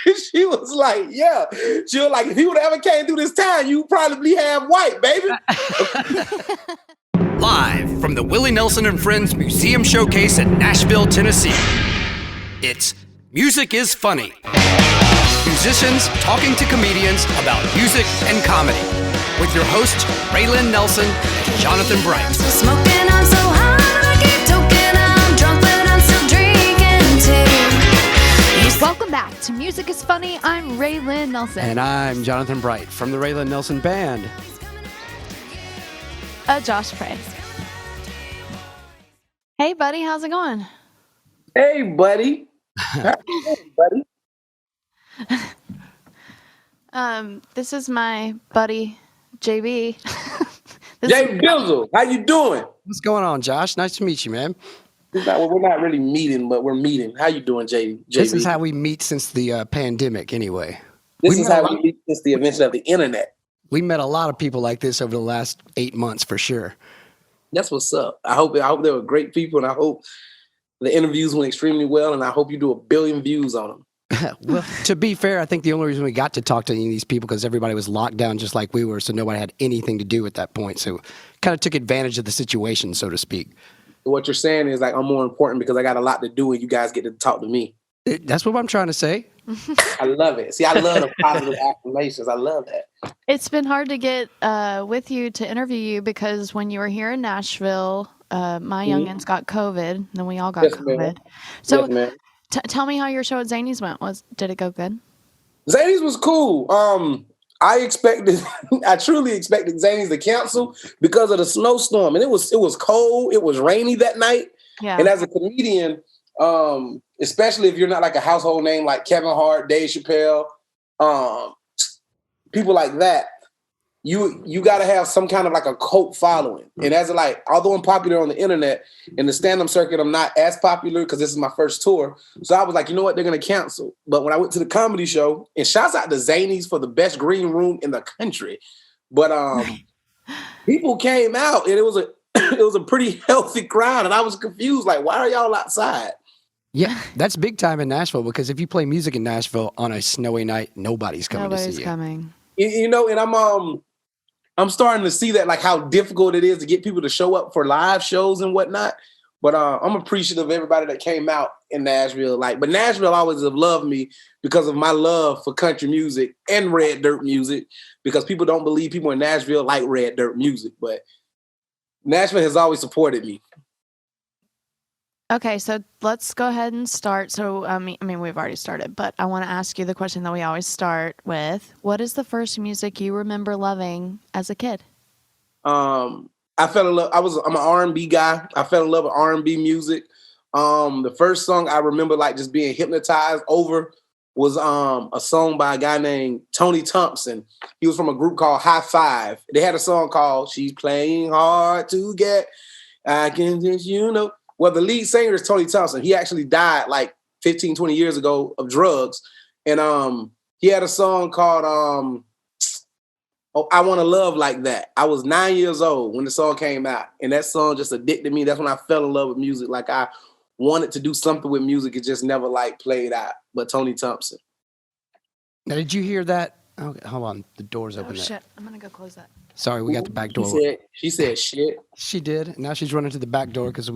She was like, yeah. She was like, if he would have ever came through this town, you probably have white, baby. Live from the Willie Nelson and Friends Museum Showcase in Nashville, Tennessee. It's Music is Funny. Musicians talking to comedians about music and comedy. With your hosts, Raelyn Nelson and Jonathan Bright. I'm still smoking, I'm so high, I keep toking, I'm drunk, but I'm still drinking too. Welcome back to Music is Funny. I'm Raelyn Nelson. And I'm Jonathan Bright from the Raelyn Nelson Band. Josh Price. Hey, buddy, how's it going? Hey, buddy. How you doing, buddy? This is my buddy, JB. Jay Bizzle, how you doing? What's going on, Josh? Nice to meet you, man. We're not really meeting, but we're meeting. How you doing, JB? This is how we meet since the pandemic, anyway. This is how we meet since the invention of the internet. We met a lot of people like this over the last 8 months, for sure. That's what's up. I hope they were great people, and I hope the interviews went extremely well, and I hope you do 1 billion views on them. Well, to be fair, I think the only reason we got to talk to any of these people because everybody was locked down just like we were, so nobody had anything to do at that point. So kind of took advantage of the situation, so to speak. What you're saying is like I'm more important because I got a lot to do and you guys get to talk to me. That's what I'm trying to say. I love it. See, I love the positive affirmations. I love that. It's been hard to get with you to interview you because when you were here in Nashville, my youngins got COVID, then we all got COVID. Ma'am. So yes, tell me how your show at Zany's went. Did it go good? Zany's was cool. I truly expected Zany's to cancel because of the snowstorm, and it was cold. It was rainy that night. Yeah. And as a comedian, especially if you're not like a household name like Kevin Hart, Dave Chappelle, people like that, you got to have some kind of like a cult following. And as although I'm popular on the internet, in the stand-up circuit, I'm not as popular because this is my first tour. So I was like, you know what? They're going to cancel. But when I went to the comedy show, and shouts out to Zany's for the best green room in the country. But people came out and it was a pretty healthy crowd. And I was confused. Like, why are y'all outside? Yeah, that's big time in Nashville because if you play music in Nashville on a snowy night, nobody's coming to see you. Coming. You know, and I'm starting to see that, like how difficult it is to get people to show up for live shows and whatnot. But I'm appreciative of everybody that came out in Nashville. But Nashville always have loved me because of my love for country music and red dirt music. Because people don't believe people in Nashville like red dirt music, but Nashville has always supported me. Okay, so let's go ahead and start. So, I mean, we've already started, but I want to ask you the question that we always start with. What is the first music you remember loving as a kid? I fell in love. I'm an R&B guy. I fell in love with R&B music. The first song I remember like just being hypnotized over was a song by a guy named Tony Thompson. He was from a group called High Five. They had a song called She's Playing Hard to Get. I can just, Well, the lead singer is Tony Thompson. He actually died like 15, 20 years ago of drugs. And he had a song called I Want to Love Like That. I was 9 years old when the song came out. And that song just addicted me. That's when I fell in love with music. Like I wanted to do something with music. It just never like played out. But Tony Thompson. Now, did you hear that? Oh, hold on. The door's open. Oh, shit. I'm going to go close that. Sorry, we got the back door. She said shit. She did. Now she's running to the back door because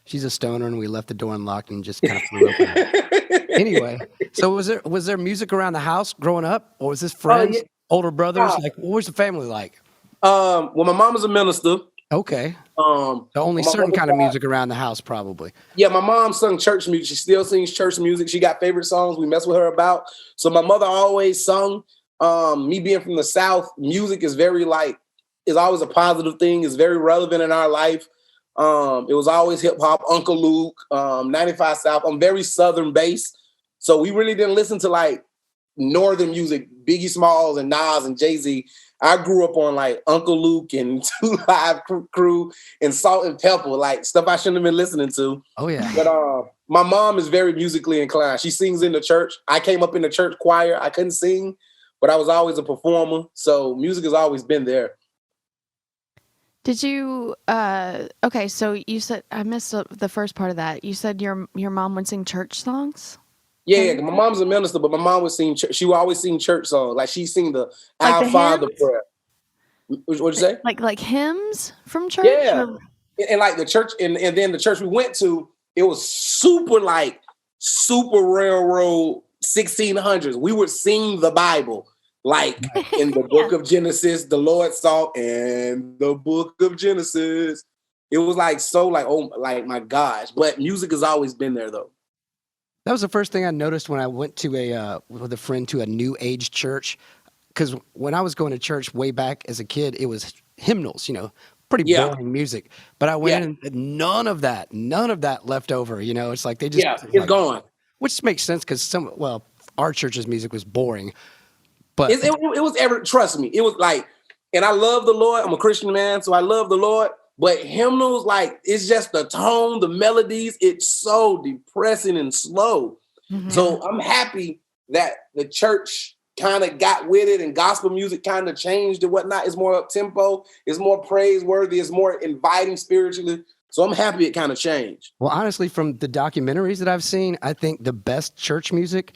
she's a stoner and we left the door unlocked and just kind of flew open. Anyway, so was there music around the house growing up, or was this friends, older brothers? Like, what was the family like? Well, my mom was a minister. Okay. So only certain kind of music around the house, probably. Yeah, my mom sung church music. She still sings church music. She got favorite songs we mess with her about. So my mother always sung. Me being from the South, music is is always a positive thing. It's very relevant in our life. It was always hip hop, Uncle Luke, 95 South. I'm very Southern based. So we really didn't listen to like Northern music, Biggie Smalls and Nas and Jay-Z. I grew up on like Uncle Luke and 2 Live Crew and Salt and Pepper, like stuff I shouldn't have been listening to. Oh yeah. But my mom is very musically inclined. She sings in the church. I came up in the church choir. I couldn't sing, but I was always a performer. So music has always been there. Did you, okay, so you said, I missed the first part of that. You said your mom would sing church songs? Yeah, my mom's a minister, but my mom would sing. She would always sing church songs. Like she sing the Our Father prayer. What'd you say? Like hymns from church? Yeah, and like the church, and then the church we went to, it was super railroad 1600s. We would sing the Bible. Like in the book of Genesis, the Lord saw in the book of Genesis. It was oh, like my gosh. But music has always been there though. That was the first thing I noticed when I went to with a friend to a new age church. Because when I was going to church way back as a kid, it was hymnals, pretty boring music. But I went in and none of that left over. It's like they just it's gone. Which makes sense because our church's music was boring. But it was trust me, it was like, and I love the Lord. I'm a Christian man, so I love the Lord. But hymnals, like, it's just the tone, the melodies, it's so depressing and slow. Mm-hmm. So I'm happy that the church kind of got with it and gospel music kind of changed and whatnot. It's more up tempo, it's more praiseworthy, it's more inviting spiritually. So I'm happy it kind of changed. Well, honestly, from the documentaries that I've seen, I think the best church music,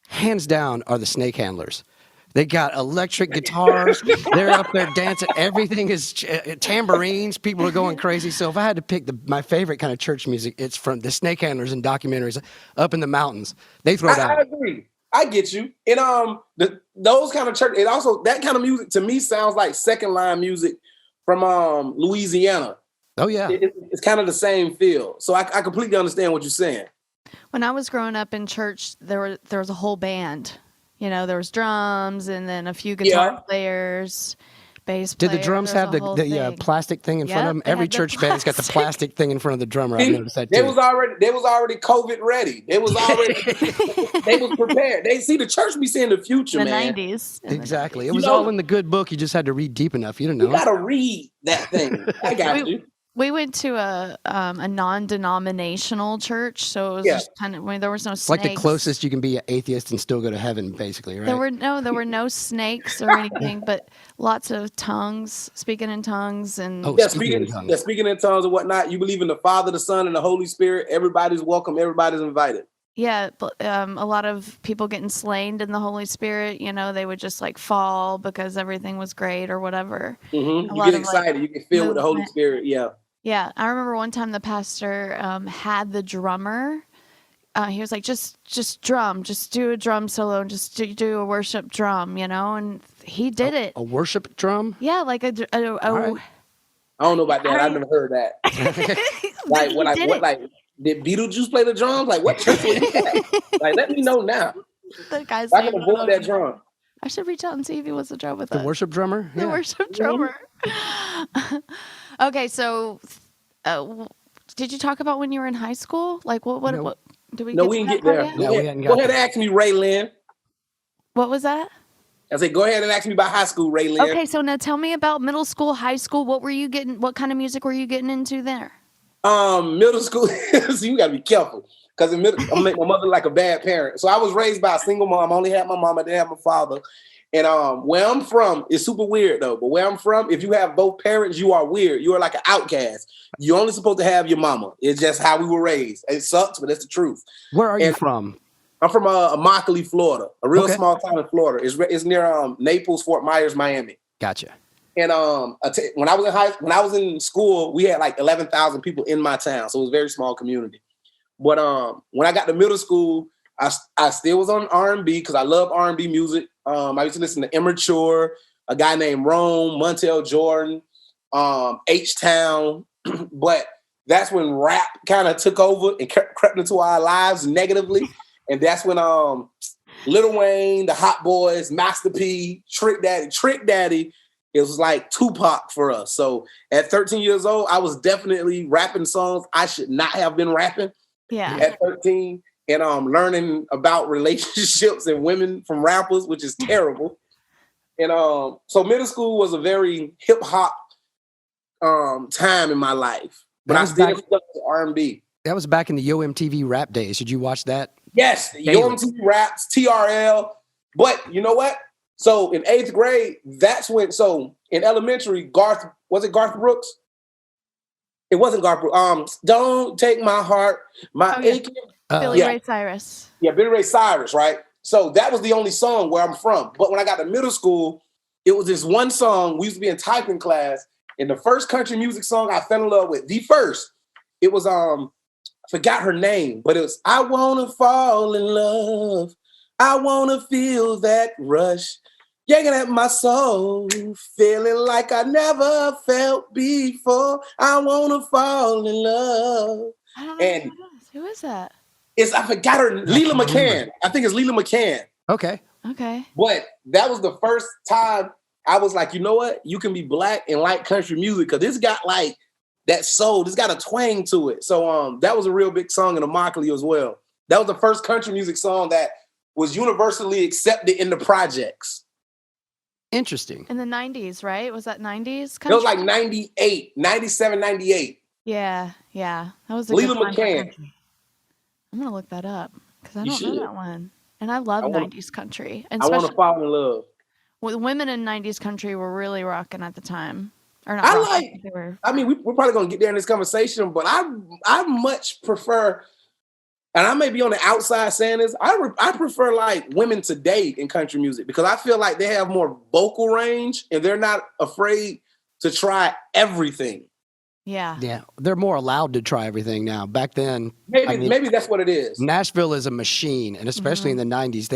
hands down, are the Snake Handlers. They got electric guitars. They're up there dancing. Everything is tambourines. People are going crazy. So if I had to pick my favorite kind of church music, it's from the Snake Handlers and documentaries up in the mountains. They throw down. I agree. I get you. And those kind of church, it also, that kind of music to me sounds like second line music from Louisiana. Oh yeah, it's kind of the same feel. So I completely understand what you're saying. When I was growing up in church, there was a whole band. There was drums and then a few guitar players, bass players. Did the drums have the plastic thing in front of them? Every church band's got the plastic thing in front of the drummer. I've noticed that too. They was already COVID ready. They was prepared. They see the church be seeing the future, man. The 90s. Exactly. It was all in the good book. You just had to read deep enough. You didn't know. You got to read that thing. I got you. We went to a non-denominational church, so it was just kind of there was no snakes. Like the closest you can be an atheist and still go to heaven, basically, right? There were no snakes or anything, but lots of tongues, speaking in tongues, and speaking in tongues and whatnot. You believe in the Father, the Son, and the Holy Spirit. Everybody's welcome. Everybody's invited. Yeah, but a lot of people getting slain in the Holy Spirit, they would just like fall because everything was great or whatever. Mm-hmm. You get excited. You get filled with the Holy Spirit. Yeah. Yeah, I remember one time the pastor had the drummer. He was like, just drum, just do a drum solo, and just do a worship drum, and he did it. A worship drum? Yeah, like a right. I don't know about that. I've never heard that. Did Beetlejuice play the drums? Like, what church was that? Like, let me know now. The guy's I can avoid that drum. I should reach out and see if he wants to drum with us. The worship drummer? The worship drummer. Okay, so did you talk about when you were in high school? Like, what did we? No, we didn't get there. Yeah, we hadn't got Go ahead and ask me, Raelyn. What was that? I said, go ahead and ask me about high school, Raelyn. Okay, so now tell me about middle school, high school. What were you getting? What kind of music were you getting into there? Middle school. So you gotta be careful because I'm gonna make my mother like a bad parent. So I was raised by a single mom. I only had my mom. I didn't have my father. And where I'm from, it's super weird though. But where I'm from, if you have both parents, you are weird. You are like an outcast. You're only supposed to have your mama. It's just how we were raised. It sucks, but that's the truth. Where are you from? I'm from Immokalee, Florida, a real small town in Florida. It's near Naples, Fort Myers, Miami. Gotcha. And when I was in school, we had like 11,000 people in my town, so it was a very small community. But when I got to middle school, I still was on R&B because I love R&B music. I used to listen to Immature, a guy named Rome, Montel Jordan, H-Town. But that's when rap kind of took over and crept into our lives negatively. And that's when Lil Wayne, the Hot Boys, Master P, Trick Daddy, it was like Tupac for us. So at 13 years old, I was definitely rapping songs I should not have been rapping. Yeah. At 13. And learning about relationships and women from rappers, which is terrible. And so middle school was a very hip hop time in my life. But I still stuck to R&B. That was back in the YoMTV rap days. Did you watch that? Yes, YoMTV raps, TRL. But you know what? So in 8th grade, that's when. So in elementary, was it Garth Brooks? It wasn't Garth Brooks. Don't take my heart, my aching. Billy Ray Cyrus. Yeah, Billy Ray Cyrus, right? So that was the only song where I'm from. But when I got to middle school, it was this one song. We used to be in typing class, and the first country music song I fell in love with, it was I forgot her name, but it was I Wanna Fall in Love. I wanna feel that rush. Yanking at my soul, feeling like I never felt before. I wanna fall in love. I don't know And who is that? I forgot her, Leela can't McCann. remember. I think it's Leela McCann. Okay. Okay. But that was the first time I was like, you know what? You can be black and like country music because this got like that soul. This got a twang to it. So that was a real big song in Immokalee as well. That was the first country music song that was universally accepted in the projects. Interesting. In the 90s, right? Was that 90s? It was like 98, 97, 98. Yeah. That was a Leela good time for McCann. country. I'm gonna look that up because I You don't know should. that one. And I love 90s country, and I want to especially fall in love. with women in 90s country were really rocking at the time. Or not I rocking, like. they were. I mean, we're probably gonna get there in this conversation, but I much prefer, and I may be on the outside saying this. I prefer like women today in country music because I feel like they have more vocal range and they're not afraid to try everything. Yeah. Yeah, they're more allowed to try everything now. Back then, Maybe that's what it is. Nashville is a machine, and especially in the '90s,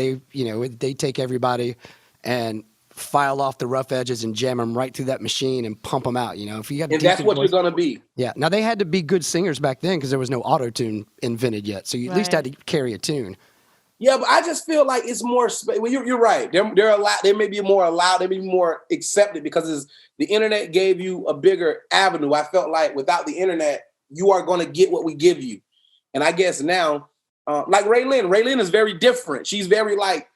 they take everybody and file off the rough edges and jam them right through that machine and pump them out. If you got a And that's decent what voice, you're gonna be. yeah. Now they had to be good singers back then because there was no auto tune invented yet, so you at least had to carry a tune. Yeah, but I just feel like it's more. Well, you're right. They're allowed. They may be more allowed. They may be more accepted because the internet gave you a bigger avenue. I felt like without the internet, you are going to get what we give you. And I guess now, like Raelyn is very different. She's very like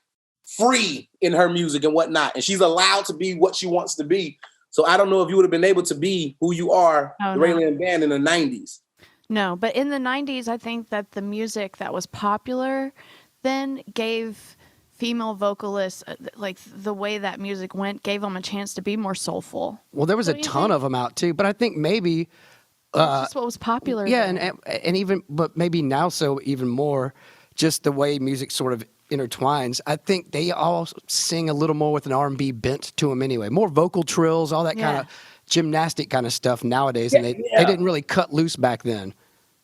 free in her music and whatnot, and she's allowed to be what she wants to be. So I don't know if you would have been able to be who you are, the Raelyn band in the 90s. No, but in the 90s, I think that the music that was popular then gave female vocalists, like the way that music went, gave them a chance to be more soulful. Well, there was a ton of them out too, but I think maybe That's just what was popular. yeah, then. and even, but maybe now so even more, just the way music sort of intertwines. I think they all sing a little more with an R&B bent to them anyway, more vocal trills, all that kind of gymnastic kind of stuff nowadays, and they didn't really cut loose back then.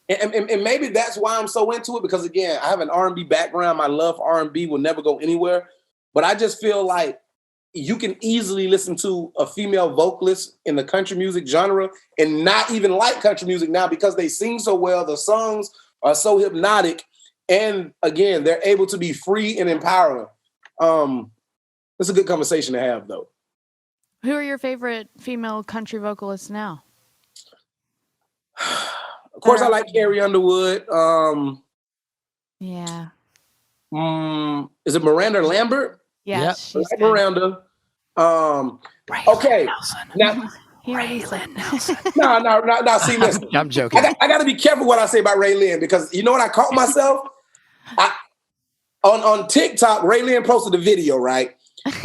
And maybe that's why I'm so into it because again, I have an R&B background. My love for R&B will never go anywhere, but I just feel like you can easily listen to a female vocalist in the country music genre and not even like country music now because they sing so well. The songs are so hypnotic. And again, they're able to be free and empowering. It's a good conversation to have though. Who are your favorite female country vocalists now? Of course, I like Carrie Underwood. Yeah. Is it Miranda Lambert? Yeah. Yep. She's I like good. Miranda. Okay. Now, He already said- no. See, listen. I'm joking. I got to be careful what I say about Raelyn because you know what I caught myself? On TikTok, Raelyn posted a video, right?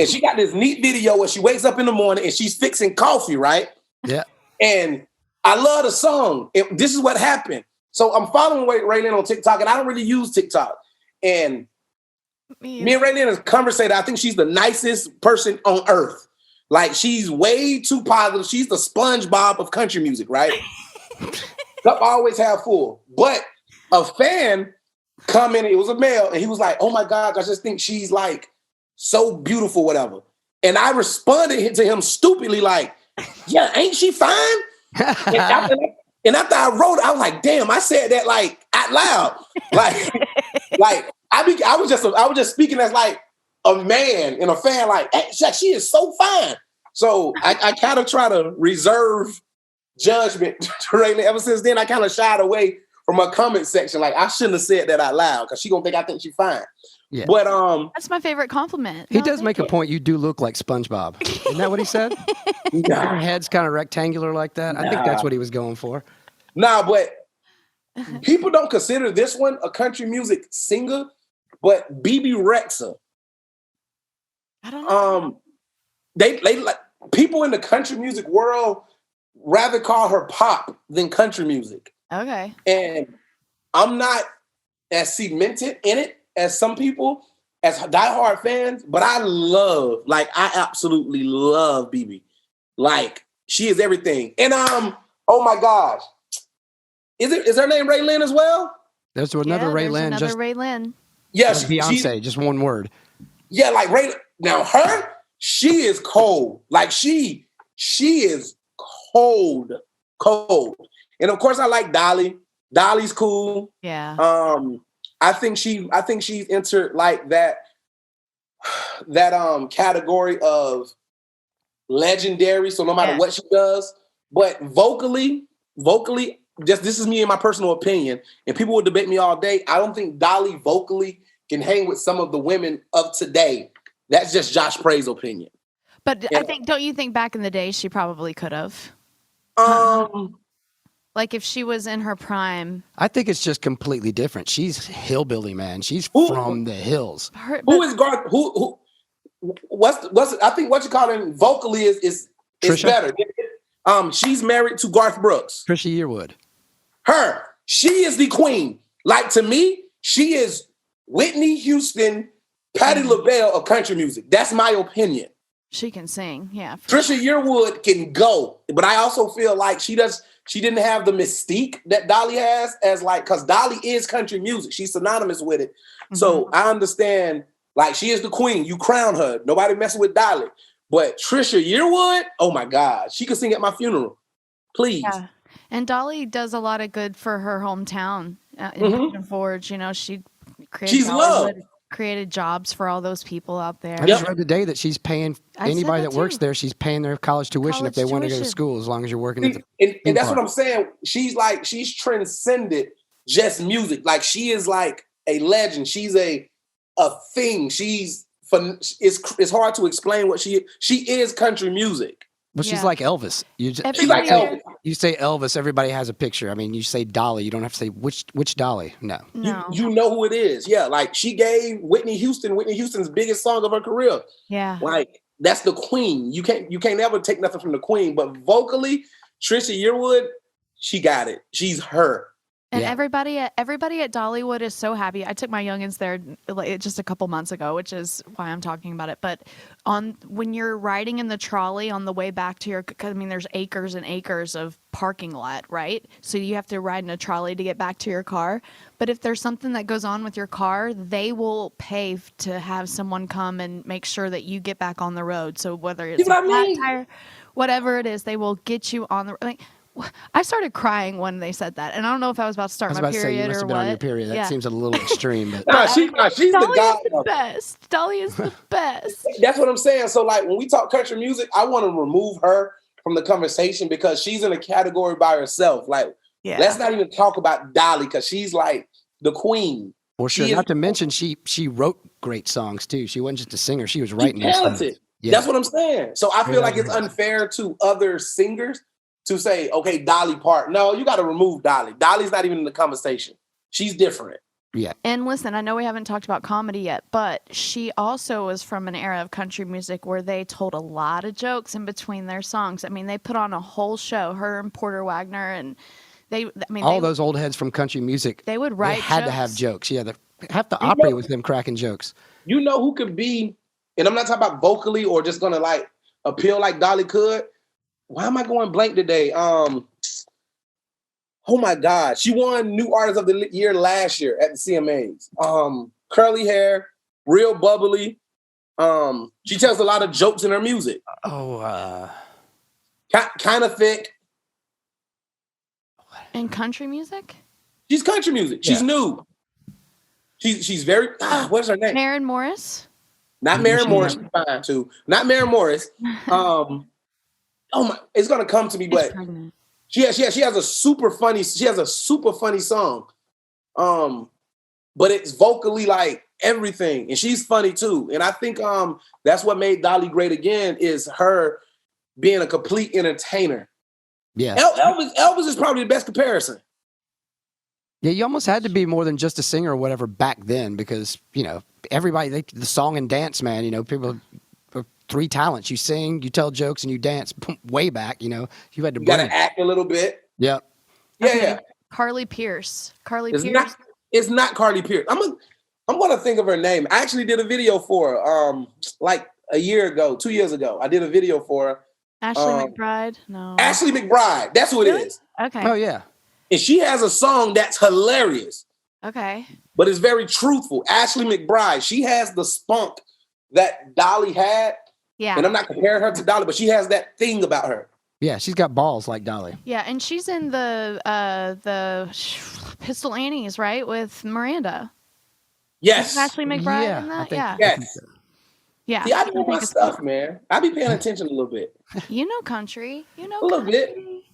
And she got this neat video where she wakes up in the morning and she's fixing coffee, right? Yeah. And I love the song. This is what happened. So I'm following Raelyn on TikTok, and I don't really use TikTok. And me and Raelyn has conversated. I think she's the nicest person on earth. Like, she's way too positive. She's the SpongeBob of country music, right? Cup always half full. But a fan commented, it was a male, and he was like, oh my God, I just think she's like so beautiful, whatever. And I responded to him stupidly like, yeah, ain't she fine? And after I wrote it, I was like, damn, I said that like out loud. Like I was just speaking as like a man and a fan, like, hey, she is so fine. So I kind of try to reserve judgment to Raelyn. Ever since then, I kind of shied away from her comment section. Like, I shouldn't have said that out loud because she gonna think I think she's fine. Yeah. But that's my favorite compliment. He does make a point. You do look like SpongeBob. Isn't that what he said? Your head's kind of rectangular like that. I think that's what he was going for. Nah, but people don't consider this one a country music singer, but BB Rexa. I don't know. They like people in the country music world rather call her pop than country music. Okay. And I'm not as cemented in it as some people, as diehard fans, but I absolutely love BB. Like, she is everything. And oh my gosh. Is her name Raelyn as well? There's another Raelyn. Another Raelyn. Yeah, Beyonce, just one word. Yeah, like Raelyn. Now she is cold. Like she is cold. And of course I like Dolly. Dolly's cool. Yeah. I think she's entered like that category of legendary. So no matter what she does, but vocally, just this is me and my personal opinion, and people will debate me all day. I don't think Dolly vocally can hang with some of the women of today. That's just Josh Pray's opinion. But don't you think back in the day she probably could have? Like if she was in her prime. I think it's just completely different. She's hillbilly, man. She's from the hills. I think what you call him vocally is better. She's married to Garth Brooks. Trisha Yearwood. She is the queen. Like, to me, she is Whitney Houston, Patti LaBelle of country music. That's my opinion. She can sing, yeah. Trisha Yearwood can go, but I also feel like she didn't have the mystique that Dolly has, because Dolly is country music. She's synonymous with it. Mm-hmm. So I understand, like, she is the queen. You crown her. Nobody messing with Dolly. But Trisha Yearwood, oh my God, she could sing at my funeral. Please. Yeah. And Dolly does a lot of good for her hometown in Pigeon Forge. You know, she's loved. Created jobs for all those people out there. I just read today that she's paying anybody that works there. She's paying their college tuition if they want to go to school, as long as you're working. And that's what I'm saying. She's transcended just music. Like, she is like a legend. She's a thing. It's hard to explain what she is country music. But she's like Elvis. She's like Elvis. You say Elvis, everybody has a picture. I mean, you say Dolly, you don't have to say which Dolly. No. You know who it is. Yeah, like she gave Whitney Houston's biggest song of her career. Yeah. Like, that's the queen. You can't ever take nothing from the queen. But vocally, Trisha Yearwood, she got it. She's her. And everybody at Dollywood is so happy. I took my youngins there just a couple months ago, which is why I'm talking about it. But when you're riding in the trolley on the way back to there's acres and acres of parking lot, right? So you have to ride in a trolley to get back to your car. But if there's something that goes on with your car, they will pay to have someone come and make sure that you get back on the road. So whether it's a flat tire, whatever it is, they will get you on the. I started crying when they said that, and I don't know if I was about to start my period or what. On your period. That seems a little extreme. But she's the god. The best. Dolly is the best. That's what I'm saying. So, like, when we talk country music, I want to remove her from the conversation because she's in a category by herself. Like, let's not even talk about Dolly because she's like the queen. Well, sure. Not to mention, she wrote great songs too. She wasn't just a singer; she was writing. Talented. Yeah. That's what I'm saying. So I feel like it's unfair to other singers to say, okay, Dolly Parton. No, you got to remove Dolly. Dolly's not even in the conversation. She's different. Yeah. And listen, I know we haven't talked about comedy yet, but she also was from an era of country music where they told a lot of jokes in between their songs. I mean, they put on a whole show, her and Porter Wagner, and those old heads from country music. They would write. They had to have jokes. Yeah, half the opera was them cracking jokes. You know who could be, and I'm not talking about vocally or just gonna like appeal like Dolly could. Why am I going blank today? Oh my God. She won New Artist of the Year last year at the CMAs. Curly hair, real bubbly. She tells a lot of jokes in her music. Kind of thick. In country music? She's country music. She's new. She's very, what's her name? Maren Morris? Not Maren Morris. Fine too. Not Maren Morris. Oh my! It's gonna come to me, but she has a super funny song, but it's vocally like everything, and she's funny too. And I think that's what made Dolly great again is her being a complete entertainer. Yeah, Elvis is probably the best comparison. Yeah, you almost had to be more than just a singer or whatever back then because everybody the song and dance, man. People. Three talents. You sing, you tell jokes, and you dance. Way back, you had to. You gotta act a little bit. Yep. Yeah. Carly Pierce. It's not Carly Pierce. I'm gonna think of her name. I actually did a video for her, like a year ago, 2 years ago. I did a video for her. Ashley McBride? No. Ashley McBride. That's who it Really? is. Okay. Oh yeah. And she has a song that's hilarious, Okay. but it's very truthful. Ashley McBride. She has the spunk that Dolly had. Yeah. And I'm not comparing her to Dolly, but she has that thing about her. Yeah, she's got balls like Dolly. Yeah, and she's in the Pistol Annies, right, with Miranda. Yes. Is Ashley McBride Yeah, in I that? think- Yeah. Yes. Yeah. See, I I know think my it's stuff, cool. man. I be paying attention a little bit. You know country. You know A little bit. country.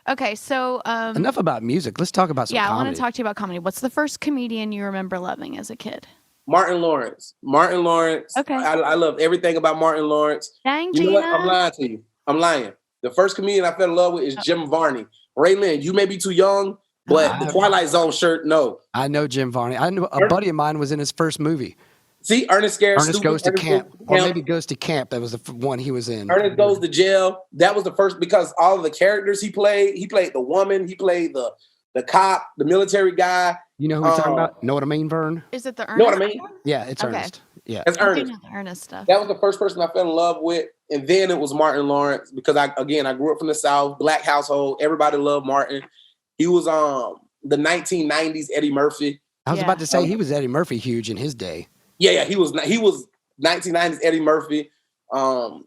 Okay, so Enough about music. Let's talk about some yeah, I comedy. want to talk to you about comedy. What's the first comedian you remember loving as a kid? Martin Lawrence. Martin Lawrence. Okay. I love everything about Martin Lawrence. Dang, You know Gina. what? I'm lying to you. I'm lying. The first comedian I fell in love with is Jim Varney. Raelyn, you may be too young, but the Twilight Zone shirt, no. I know Jim Varney. I knew a buddy of mine was in his first movie. See, Ernest Scared Ernest Stupid. Goes to Camp. Goes to Or Camp. maybe Goes to Camp. That was the one he was in. Ernest Goes to Jail. That was the first, because all of the characters he played the woman, he played the cop, the military guy. You know who we're talking about? Know what I mean, Vern? Is it the Ernest? Know what I mean? one? Yeah, it's Okay. Ernest. Yeah. That's I do Ernest. know the Ernest stuff. That was the first person I fell in love with. And then it was Martin Lawrence, because I grew up from the South, black household. Everybody loved Martin. He was the 1990s Eddie Murphy. I was Yeah. about to say he was Eddie Murphy huge in his day. Yeah, he was 1990s Eddie Murphy. And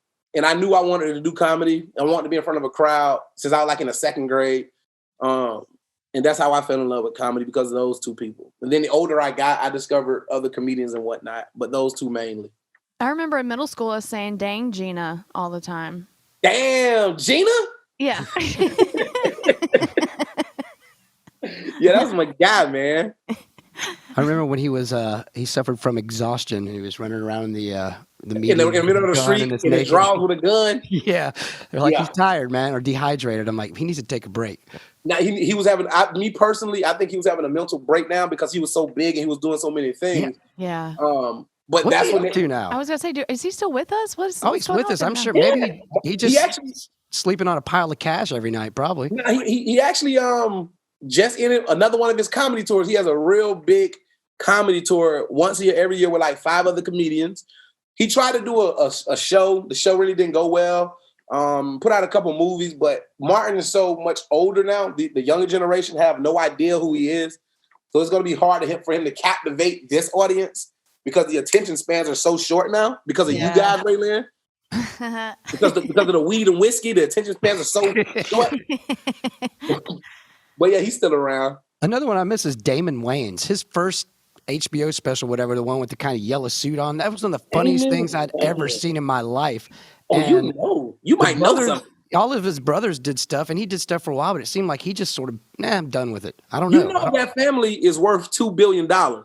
I knew I wanted to do comedy. I wanted to be in front of a crowd since I was like in the second grade. And that's how I fell in love with comedy, because of those two people. And then the older I got, I discovered other comedians and whatnot, but those two mainly. I remember in middle school us saying "Dang, Gina" all the time. Damn, Gina? Yeah. Yeah, that was my guy, man. I remember when he suffered from exhaustion. He was running around in the In meeting the middle of the with a gun street, and it's in the naked. drawers with a gun. Yeah, they're like, Yeah. he's tired, man, or dehydrated. I'm like, he needs to take a break. Now he was having, me personally, I think he was having a mental breakdown because he was so big and he was doing so many things. Yeah. But What's that's he when up to now? I was gonna say, is he still with us? What's Oh, he's going with on us. I'm him sure. now? Maybe he just actually sleeping on a pile of cash every night, probably. he actually just ended another one of his comedy tours. He has a real big comedy tour once a year, every year, with like 5 other comedians. He tried to do a show. The show really didn't go well. Put out a couple movies, but Martin is so much older now. The younger generation have no idea who he is. So it's going to be hard for him to captivate this audience, because the attention spans are so short now because of you guys, Raelyn. Because of the weed and whiskey, the attention spans are so short. But yeah, he's still around. Another one I miss is Damon Wayans. His first HBO special, whatever, the one with the kind of yellow suit on. That was one of the funniest Damon things I'd ever seen in my life. Oh, And you the might know brothers- something. All of his brothers did stuff, and he did stuff for a while, but it seemed like he just sort of, I'm done with it. I don't know. You know that family is worth $2 billion. Wow.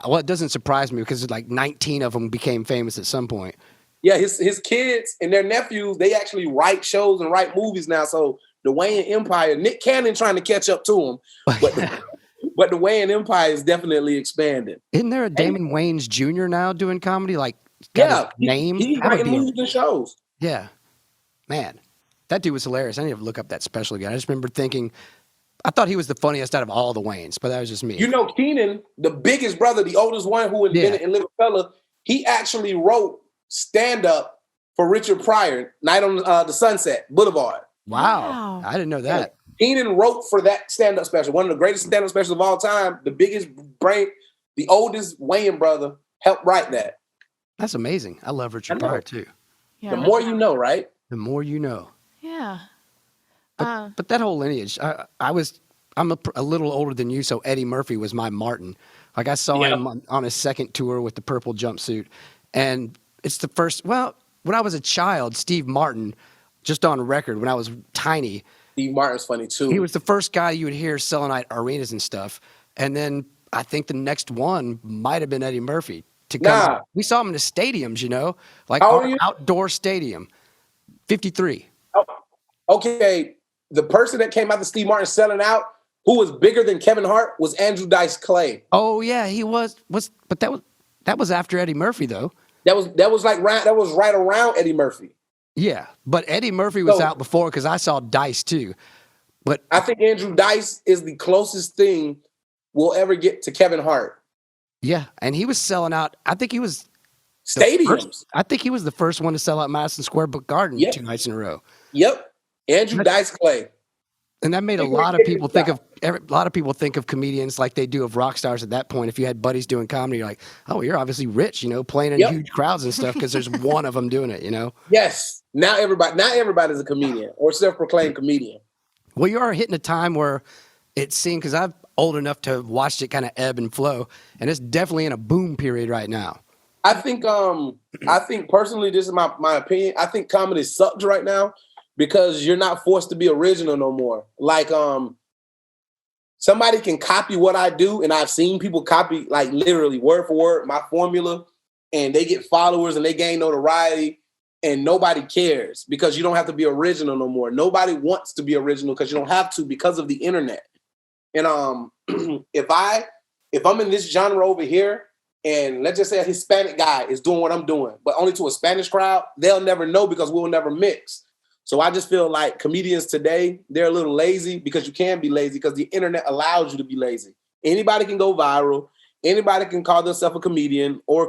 Well, it doesn't surprise me because like 19 of them became famous at some point. Yeah, his kids and their nephews, they actually write shows and write movies now. So the Wayans Empire, Nick Cannon trying to catch up to him, but the Wayans Empire is definitely expanding. Isn't there a Damon Wayans Jr. now doing comedy? Like, got his name? He's That would writing be- movies and shows. Yeah. Man, that dude was hilarious. I need to look up that special again. I just remember thinking, I thought he was the funniest out of all the Wayans, but that was just me. You know, Keenan, the biggest brother, the oldest one who invented and Living Fella, he actually wrote stand-up for Richard Pryor, Night on the Sunset Boulevard. Wow. I didn't know that. Keenan wrote for that stand-up special, one of the greatest stand-up specials of all time. The biggest brain, the oldest Wayans brother helped write that. That's amazing. I love Richard Pryor too. Yeah. The more you know, right? The more you know. Yeah. But that whole lineage, I'm a little older than you, so Eddie Murphy was my Martin. Like I saw him on his second tour with the purple jumpsuit, and it's the first. Well, when I was a child, Steve Martin, just on record, when I was tiny, Steve Martin's funny too. he was the first guy you would hear selling out arenas and stuff. And then I think the next one might have been Eddie Murphy. To come, we saw him in the stadiums, like How old our are you? outdoor stadium. 53. Okay, the person that came out to Steve Martin selling out, who was bigger than Kevin Hart, was Andrew Dice Clay. Oh yeah, he was. But that was after Eddie Murphy though. That was right around Eddie Murphy. Yeah, but Eddie Murphy was out before because I saw Dice too. But I think Andrew Dice is the closest thing we'll ever get to Kevin Hart. Yeah, and he was selling out. I think he was Stadiums. I think he was the first one to sell out Madison Square Garden Yep. 2 nights in a row. Yep. Andrew Dice Clay. And that made a lot of people think of comedians like they do of rock stars at that point. If you had buddies doing comedy, you're like, oh, you're obviously rich, playing in huge crowds and stuff because there's one of them doing it, Yes. Now everybody's a comedian or self-proclaimed comedian. Well, you are hitting a time where it seemed, because I'm old enough to have watched it kind of ebb and flow, and it's definitely in a boom period right now. I think personally, this is my opinion. I think comedy sucks right now because you're not forced to be original no more. Like, somebody can copy what I do, and I've seen people copy, like, literally word for word my formula, and they get followers and they gain notoriety, and nobody cares because you don't have to be original no more. Nobody wants to be original because you don't have to because of the internet. And if I'm in this genre over here, and let's just say a Hispanic guy is doing what I'm doing, but only to a Spanish crowd, they'll never know because we'll never mix. So I just feel like comedians today, they're a little lazy because you can be lazy because the internet allows you to be lazy. Anybody can go viral. Anybody can call themselves a comedian or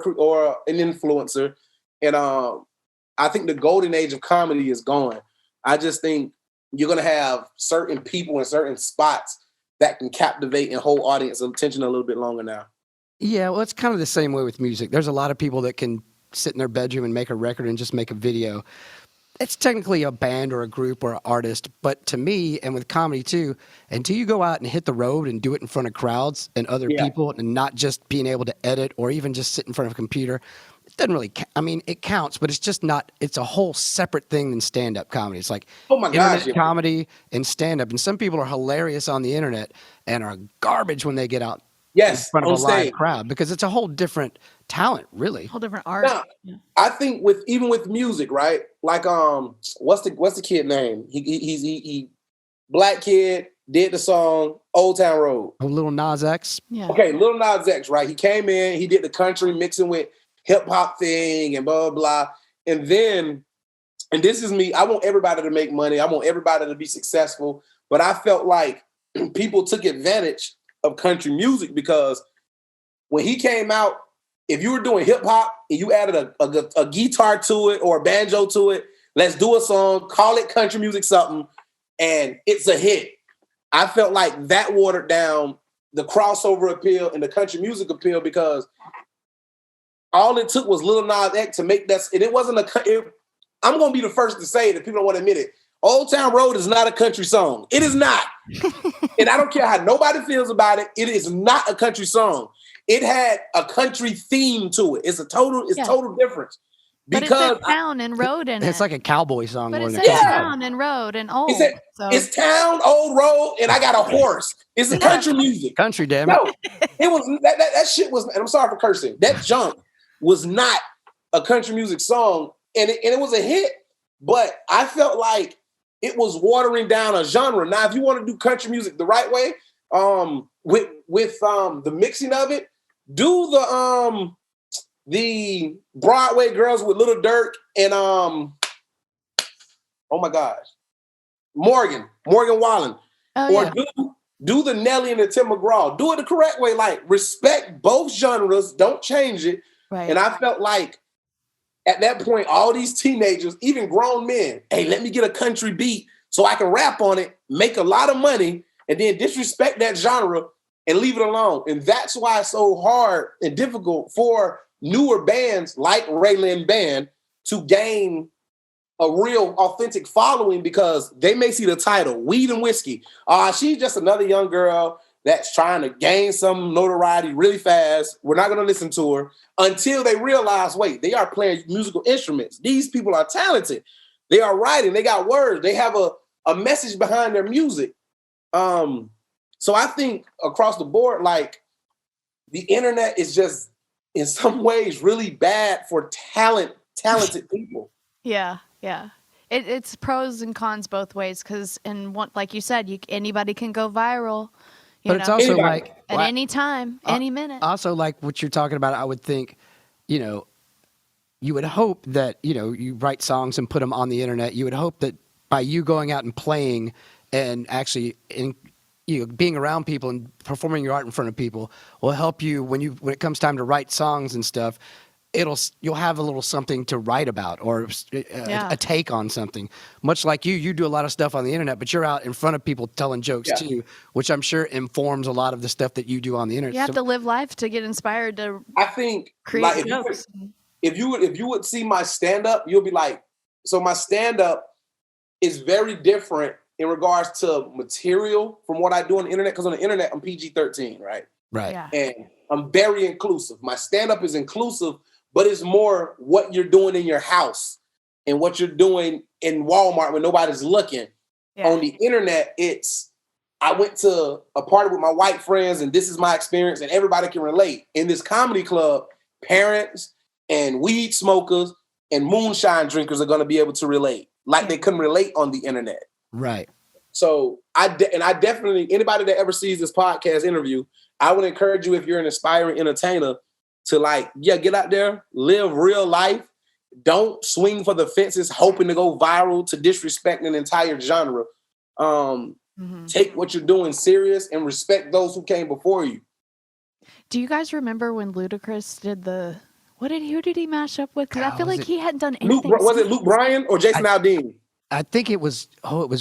an influencer. And I think the golden age of comedy is gone. I just think you're going to have certain people in certain spots that can captivate and hold audience attention a little bit longer now. Yeah, well, it's kind of the same way with music. There's a lot of people that can sit in their bedroom and make a record and just make a video. It's technically a band or a group or an artist, but to me, and with comedy too, until you go out and hit the road and do it in front of crowds and other people, and not just being able to edit or even just sit in front of a computer, it doesn't really it counts, but it's just not, it's a whole separate thing than stand-up comedy. It's like internet comedy and stand-up, and some people are hilarious on the internet and are garbage when they get out in front of a live crowd, because it's a whole different talent, really. Whole different art. Now, I think even with music, right? Like, what's the kid name? He black kid, did the song Old Town Road. Oh, Lil Nas X. Yeah. Okay, Lil Nas X, right? He came in, he did the country mixing with hip hop thing and blah, blah, blah. And then, and this is me, I want everybody to make money. I want everybody to be successful. But I felt like people took advantage of country music because when he came out, if you were doing hip hop and you added a guitar to it or a banjo to it, let's do a song, call it country music something, and it's a hit. I felt like that watered down the crossover appeal and the country music appeal because all it took was Lil Nas X to make that, and it wasn't I'm going to be the first to say that people don't want to admit it. Old Town Road is not a country song. It is not. And I don't care how nobody feels about it. It is not a country song. It had a country theme to it. It's total difference. Because but it said town and road in it. It's like a cowboy song. But more it than said a town and road and old. It's town, old road, and I got a horse. It's a country music. Country, damn it. No, it was that shit was, and I'm sorry for cursing. That junk was not a country music song, and it was a hit. But I felt like it was watering down a genre. Now, if you want to do country music the right way, with the mixing of it, do the Broadway girls with Little Durk and oh my gosh, Morgan Wallen, do the Nelly and the Tim McGraw. Do it the correct way, like respect both genres, don't change it. Right. And I felt like at that point, all these teenagers, even grown men, hey, let me get a country beat so I can rap on it, make a lot of money, and then disrespect that genre and leave it alone. And that's why it's so hard and difficult for newer bands like Raelyn Band to gain a real authentic following because they may see the title, Weed and Whiskey. She's just another young girl that's trying to gain some notoriety really fast. We're not going to listen to her until they realize, wait, they are playing musical instruments. These people are talented. They are writing. They got words. They have a message behind their music. So I think across the board, like the internet is just in some ways really bad for talented people. Yeah. It's pros and cons both ways because like you said, anybody can go viral. But it's also like at any time, any minute. Also, like what you're talking about, I would think, you would hope that, you write songs and put them on the internet. You would hope that by you going out and playing and actually being around people and performing your art in front of people will help you when it comes time to write songs and stuff. You'll have a little something to write about or a take on something. Much like you do a lot of stuff on the internet, but you're out in front of people telling jokes too, which I'm sure informs a lot of the stuff that you do on the internet. You have to live life to get inspired to. I think create jokes. If you would see my stand up, you'll be like, so my stand up is very different in regards to material from what I do on the internet. Because on the internet, I'm PG-13, right? Right. Yeah. And I'm very inclusive. My stand-up is inclusive, but it's more what you're doing in your house and what you're doing in Walmart when nobody's looking. Yeah. On the internet, I went to a party with my white friends and this is my experience and everybody can relate. In this comedy club, parents and weed smokers and moonshine drinkers are going to be able to relate like they couldn't relate on the internet. Right. So I definitely, anybody that ever sees this podcast interview, I would encourage you, if you're an aspiring entertainer, to get out there, live real life. Don't swing for the fences, hoping to go viral, to disrespect an entire genre. Take what you're doing serious and respect those who came before you. Do you guys remember when Ludacris did who did he mash up with? Because I feel like he hadn't done anything. Was it Luke Bryan or Jason Aldean? I think it was one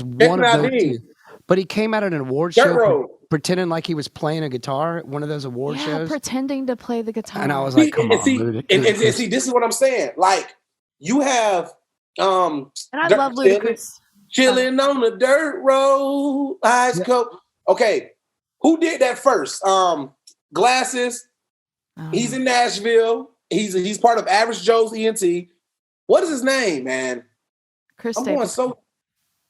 of those two. But he came out at an award show pretending like he was playing a guitar at one of those award shows. Pretending to play the guitar. And I was like, come on, Ludacris. And see, this is what I'm saying. Like, you have and I love Ludacris. Chilling on the dirt road, ice cold. Okay, who did that first? Glasses. He's in Nashville. He's part of Average Joe's ENT. What is his name, man? Chris Stapleton.